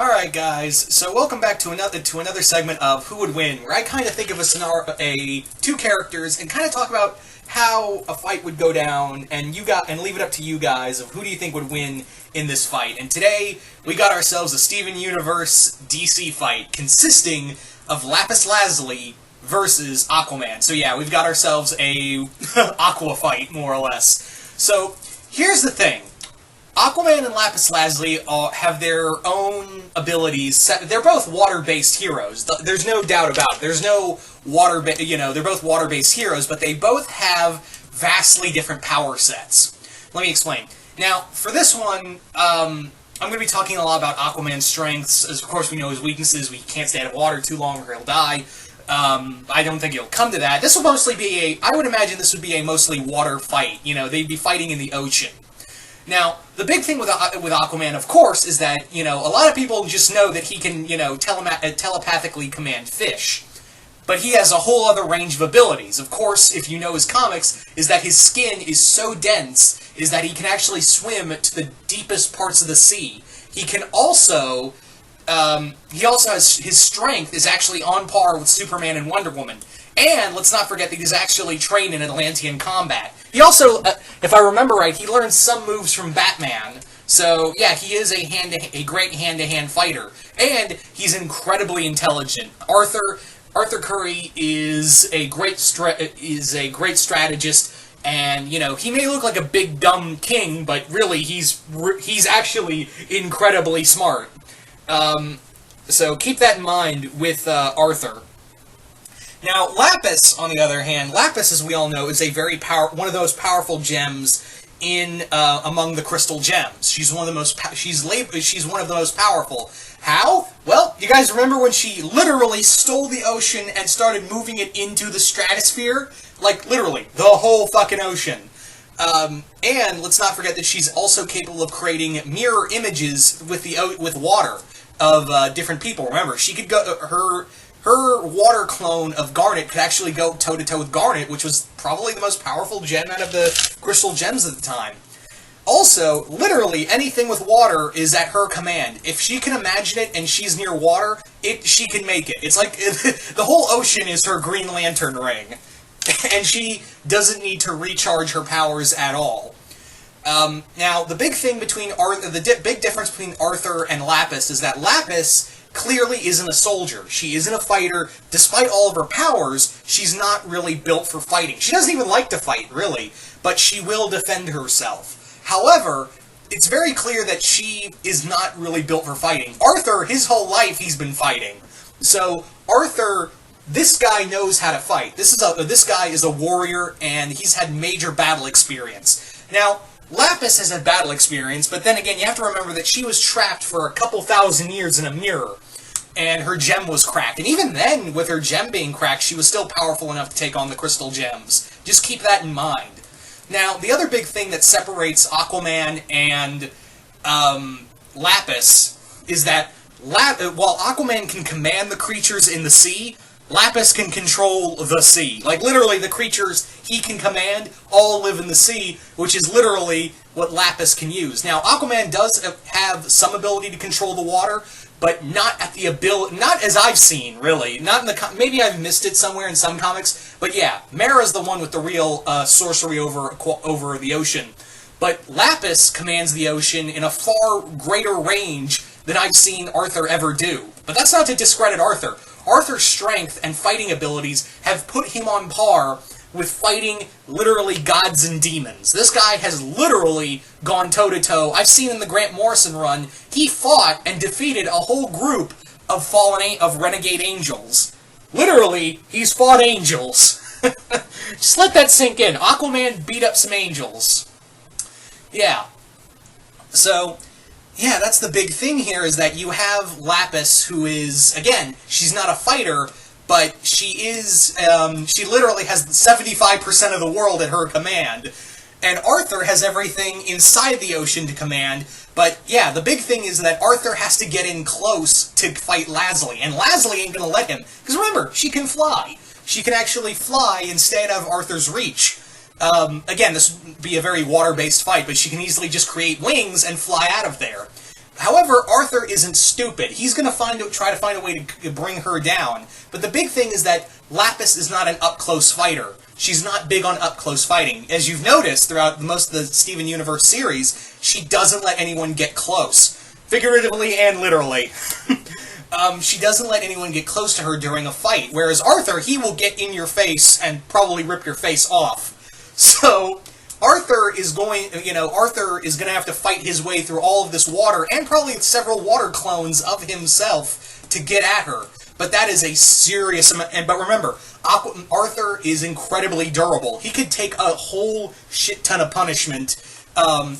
Alright guys, so welcome back to another segment of Who Would Win, where I kind of think of two characters and kind of talk about how a fight would go down and leave it up to you guys of who do you think would win in this fight. And today we got ourselves a Steven Universe DC fight consisting of Lapis Lazuli versus Aquaman. So yeah, we've got ourselves a Aqua fight, more or less. So here's the thing. Aquaman and Lapis Lazuli have their own abilities. They're both water-based heroes. There's no doubt about it. There's no they're both water-based heroes, but they both have vastly different power sets. Let me explain. Now, for this one, I'm going to be talking a lot about Aquaman's strengths. As of course we know his weaknesses. We can't stay out of water too long or he'll die. I don't think it'll come to that. This will mostly be I would imagine this would be a mostly water fight. They'd be fighting in the ocean. Now, the big thing with Aquaman, of course, is that, a lot of people just know that he can, telepathically command fish. But he has a whole other range of abilities. Of course, if you know his comics, is that his skin is so dense, is that he can actually swim to the deepest parts of the sea. He can also, has, his strength is actually on par with Superman and Wonder Woman. And let's not forget that he's actually trained in Atlantean combat. He also, if I remember right, he learned some moves from Batman. So yeah, he is a great hand-to-hand fighter, and he's incredibly intelligent. Arthur Curry is a great strategist, and he may look like a big dumb king, but really he's actually incredibly smart. So keep that in mind with Arthur. Now, Lapis, on the other hand, Lapis, as we all know, is one of those powerful gems among the crystal gems. She's one of the most powerful. How? Well, you guys remember when she literally stole the ocean and started moving it into the stratosphere? Like, literally, the whole fucking ocean. And let's not forget that she's also capable of creating mirror images with water of different people. Remember, she could go her water clone of Garnet could actually go toe-to-toe with Garnet, which was probably the most powerful gem out of the crystal gems at the time. Also, literally, anything with water is at her command. If she can imagine it and she's near water, she can make it. It's like the whole ocean is her Green Lantern ring. And she doesn't need to recharge her powers at all. Now, the big thing between big difference between Arthur and Lapis is that Lapis clearly isn't a soldier. She isn't a fighter. Despite all of her powers, she's not really built for fighting. She doesn't even like to fight, really, but she will defend herself. However, it's very clear that she is not really built for fighting. Arthur, his whole life, he's been fighting. So, Arthur, this guy knows how to fight. This guy is a warrior, and he's had major battle experience. Now, Lapis has had battle experience, but then again, you have to remember that she was trapped for a couple thousand years in a mirror, and her gem was cracked. And even then, with her gem being cracked, she was still powerful enough to take on the crystal gems. Just keep that in mind. Now, the other big thing that separates Aquaman and Lapis is that while Aquaman can command the creatures in the sea, Lapis can control the sea. Like, literally, the creatures he can command all live in the sea, which is literally what Lapis can use. Now, Aquaman does have some ability to control the water, but not as I've seen, really. Not in maybe I've missed it somewhere in some comics, but yeah, Mera's the one with the real sorcery over the ocean. But Lapis commands the ocean in a far greater range than I've seen Arthur ever do. But that's not to discredit Arthur. Arthur's strength and fighting abilities have put him on par with fighting literally gods and demons. This guy has literally gone toe-to-toe. I've seen in the Grant Morrison run, he fought and defeated a whole group of renegade angels. Literally, he's fought angels. Just let that sink in. Aquaman beat up some angels. Yeah. So, yeah, that's the big thing here, is that you have Lapis, who is, again, she's not a fighter, but she literally has 75% of the world at her command. And Arthur has everything inside the ocean to command, but yeah, the big thing is that Arthur has to get in close to fight Lazuli, and Lazuli ain't gonna let him, because remember, she can fly. She can actually fly and stay out of Arthur's reach. Again, this would be a very water-based fight, but she can easily just create wings and fly out of there. However, Arthur isn't stupid. He's going to try to find a way to bring her down. But the big thing is that Lapis is not an up-close fighter. She's not big on up-close fighting. As you've noticed throughout most of the Steven Universe series, she doesn't let anyone get close. Figuratively and literally. She doesn't let anyone get close to her during a fight. Whereas Arthur, he will get in your face and probably rip your face off. So Arthur is going to have to fight his way through all of this water and probably several water clones of himself to get at her. But that is a serious amount. But remember, Arthur is incredibly durable. He could take a whole shit ton of punishment.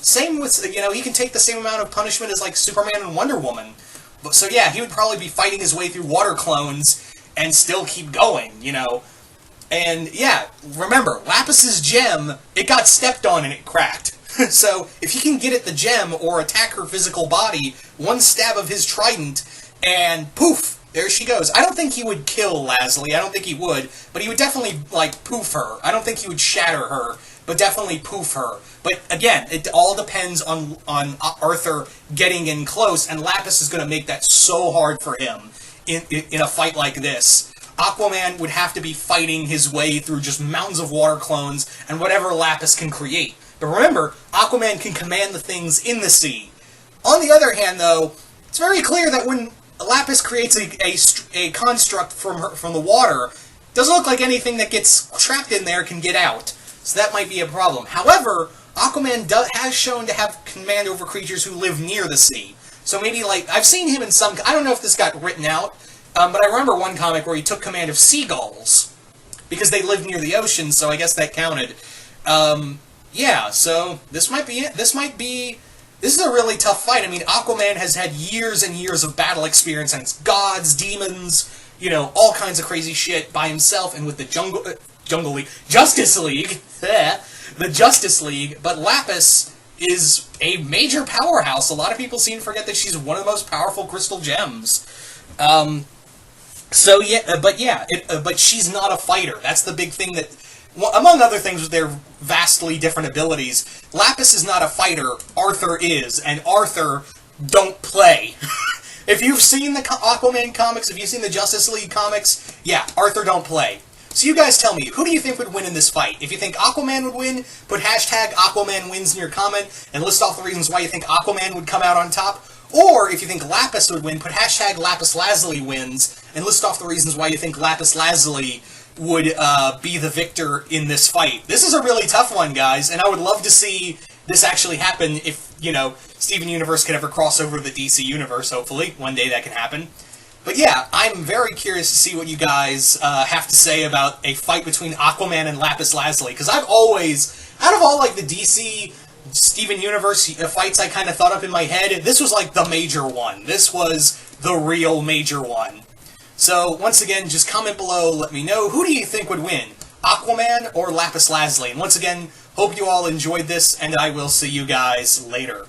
Same with, he can take the same amount of punishment as like Superman and Wonder Woman. So yeah, he would probably be fighting his way through water clones and still keep going, And yeah, remember, Lapis's gem, it got stepped on and it cracked. So if he can get at the gem or attack her physical body, one stab of his trident, and poof, there she goes. I don't think he would kill Lazuli, I don't think he would, but he would definitely, poof her. I don't think he would shatter her, but definitely poof her. But again, it all depends on Arthur getting in close, and Lapis is going to make that so hard for him in a fight like this. Aquaman would have to be fighting his way through just mountains of water clones and whatever Lapis can create. But remember, Aquaman can command the things in the sea. On the other hand, though, it's very clear that when Lapis creates a construct from the water, it doesn't look like anything that gets trapped in there can get out. So that might be a problem. However, Aquaman has shown to have command over creatures who live near the sea. So maybe, I've seen him in some... I don't know if this got written out, but I remember one comic where he took command of seagulls, because they lived near the ocean, so I guess that counted. Yeah, so this might be it. This is a really tough fight. I mean, Aquaman has had years and years of battle experience against gods, demons, all kinds of crazy shit by himself and with the Justice League, the Justice League, but Lapis is a major powerhouse. A lot of people seem to forget that she's one of the most powerful crystal gems. But she's not a fighter. That's the big thing that, among other things with their vastly different abilities, Lapis is not a fighter, Arthur is, and Arthur don't play. If you've seen the Aquaman comics, if you've seen the Justice League comics, yeah, Arthur don't play. So you guys tell me, who do you think would win in this fight? If you think Aquaman would win, put hashtag Aquaman wins in your comment, and list off the reasons why you think Aquaman would come out on top. Or, if you think Lapis would win, put hashtag Lapis Lazuli wins, and list off the reasons why you think Lapis Lazuli would be the victor in this fight. This is a really tough one, guys, and I would love to see this actually happen if, Steven Universe could ever cross over the DC Universe, hopefully. One day that can happen. But yeah, I'm very curious to see what you guys have to say about a fight between Aquaman and Lapis Lazuli, because I've always, out of all the DC Steven Universe fights I kind of thought up in my head, this was the major one. This was the real major one. So once again, just comment below, let me know, who do you think would win? Aquaman or Lapis Lazuli? And once again, hope you all enjoyed this, and I will see you guys later.